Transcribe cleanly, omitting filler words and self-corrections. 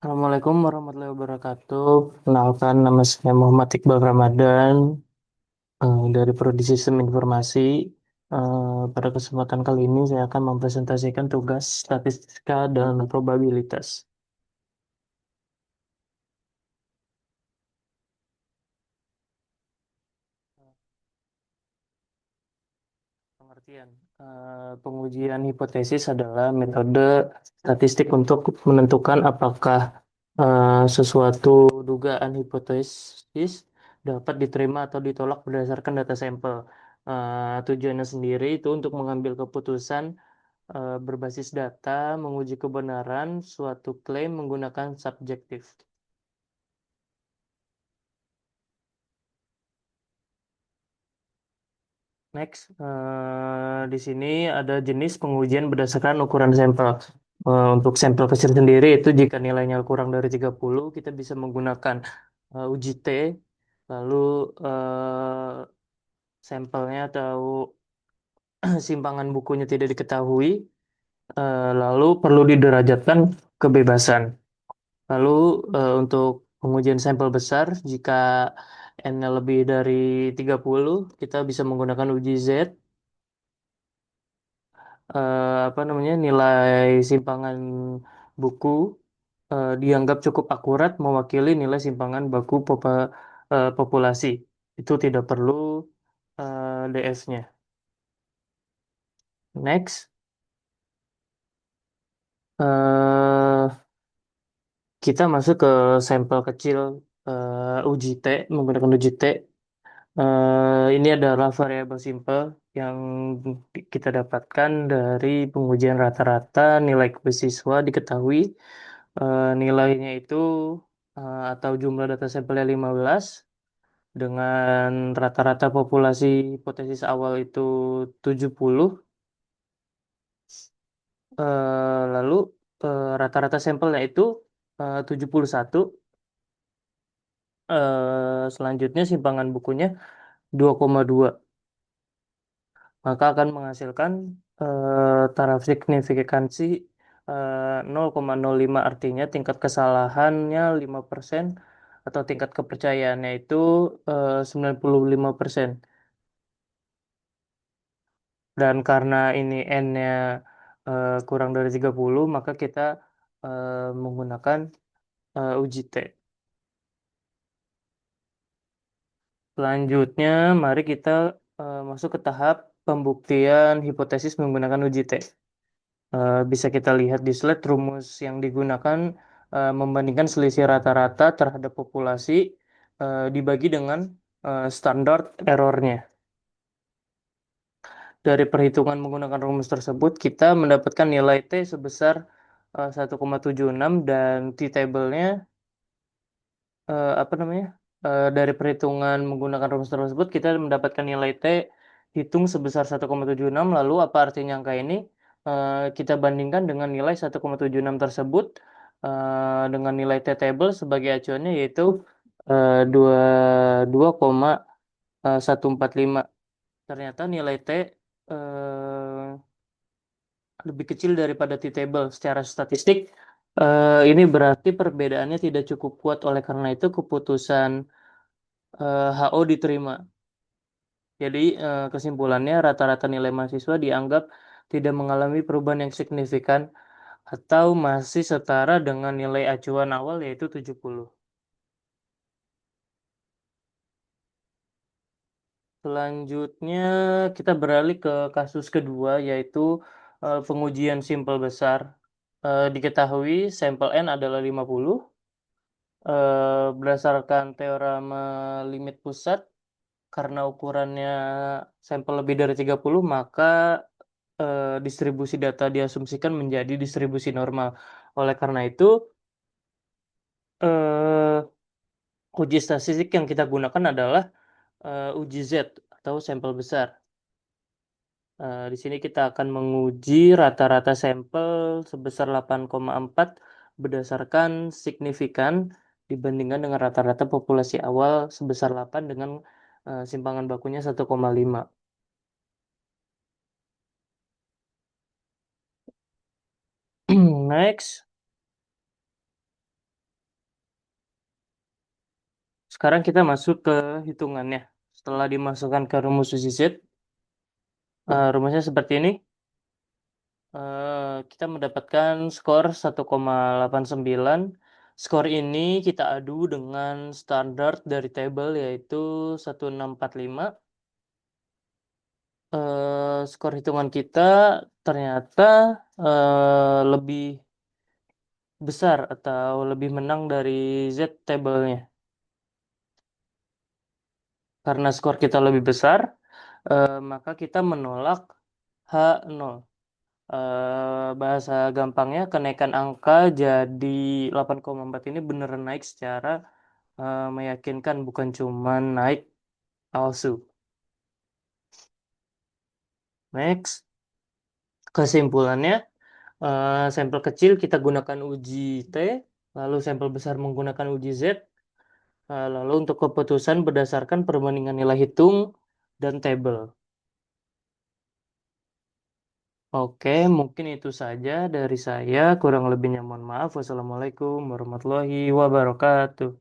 Assalamualaikum warahmatullahi wabarakatuh. Kenalkan, nama saya Muhammad Iqbal Ramadan dari Prodi Sistem Informasi. Pada kesempatan kali ini saya akan mempresentasikan tugas statistika dan probabilitas. Pengertian. Pengujian hipotesis adalah metode statistik untuk menentukan apakah sesuatu dugaan hipotesis dapat diterima atau ditolak berdasarkan data sampel. Tujuannya sendiri itu untuk mengambil keputusan berbasis data, menguji kebenaran suatu klaim menggunakan subjektif. Next, di sini ada jenis pengujian berdasarkan ukuran sampel. Untuk sampel kecil sendiri itu jika nilainya kurang dari 30, kita bisa menggunakan uji T, lalu sampelnya atau simpangan bukunya tidak diketahui, lalu perlu diderajatkan kebebasan. Lalu untuk pengujian sampel besar, jika N-nya lebih dari 30, kita bisa menggunakan uji Z, apa namanya, nilai simpangan buku dianggap cukup akurat mewakili nilai simpangan baku populasi. Itu tidak perlu DF-nya. Next, eh, kita masuk ke sampel kecil uji T menggunakan uji T. Ini adalah variabel simple yang kita dapatkan dari pengujian rata-rata nilai siswa diketahui. Nilainya itu atau jumlah data sampelnya 15 dengan rata-rata populasi hipotesis awal itu 70. Lalu rata-rata sampelnya itu 71. Selanjutnya simpangan bukunya 2,2, maka akan menghasilkan taraf signifikansi 0,05, artinya tingkat kesalahannya 5% atau tingkat kepercayaannya itu 95%. Dan karena ini N-nya kurang dari 30, maka kita menggunakan uji T. Selanjutnya, mari kita masuk ke tahap pembuktian hipotesis menggunakan uji T. Bisa kita lihat di slide rumus yang digunakan membandingkan selisih rata-rata terhadap populasi dibagi dengan standar errornya. Dari perhitungan menggunakan rumus tersebut, kita mendapatkan nilai T sebesar 1,76 dan T-table-nya apa namanya? Dari perhitungan menggunakan rumus tersebut kita mendapatkan nilai T hitung sebesar 1,76, lalu apa artinya angka ini? Kita bandingkan dengan nilai 1,76 tersebut dengan nilai T table sebagai acuannya yaitu 22,145. Ternyata nilai T lebih kecil daripada T-table secara statistik. Ini berarti perbedaannya tidak cukup kuat, oleh karena itu keputusan HO diterima. Jadi kesimpulannya rata-rata nilai mahasiswa dianggap tidak mengalami perubahan yang signifikan atau masih setara dengan nilai acuan awal yaitu 70. Selanjutnya kita beralih ke kasus kedua yaitu pengujian simpel besar. Diketahui sampel N adalah 50. Berdasarkan teorema limit pusat, karena ukurannya sampel lebih dari 30, maka distribusi data diasumsikan menjadi distribusi normal. Oleh karena itu, eh, uji statistik yang kita gunakan adalah uji Z atau sampel besar. Di sini kita akan menguji rata-rata sampel sebesar 8,4 berdasarkan signifikan dibandingkan dengan rata-rata populasi awal sebesar 8 dengan simpangan bakunya 1,5. Next, Sekarang kita masuk ke hitungannya. Setelah dimasukkan ke rumus susi Z, rumusnya seperti ini. Kita mendapatkan skor 1,89. Skor ini kita adu dengan standar dari tabel yaitu 1645. Skor hitungan kita ternyata lebih besar atau lebih menang dari Z tabelnya. Karena skor kita lebih besar, maka kita menolak H0. Bahasa gampangnya kenaikan angka jadi 8,4 ini beneran naik secara meyakinkan, bukan cuma naik palsu. Next, kesimpulannya, sampel kecil kita gunakan uji T, lalu sampel besar menggunakan uji Z, lalu untuk keputusan berdasarkan perbandingan nilai hitung dan tabel. Oke, mungkin itu saja dari saya. Kurang lebihnya mohon maaf. Wassalamualaikum warahmatullahi wabarakatuh.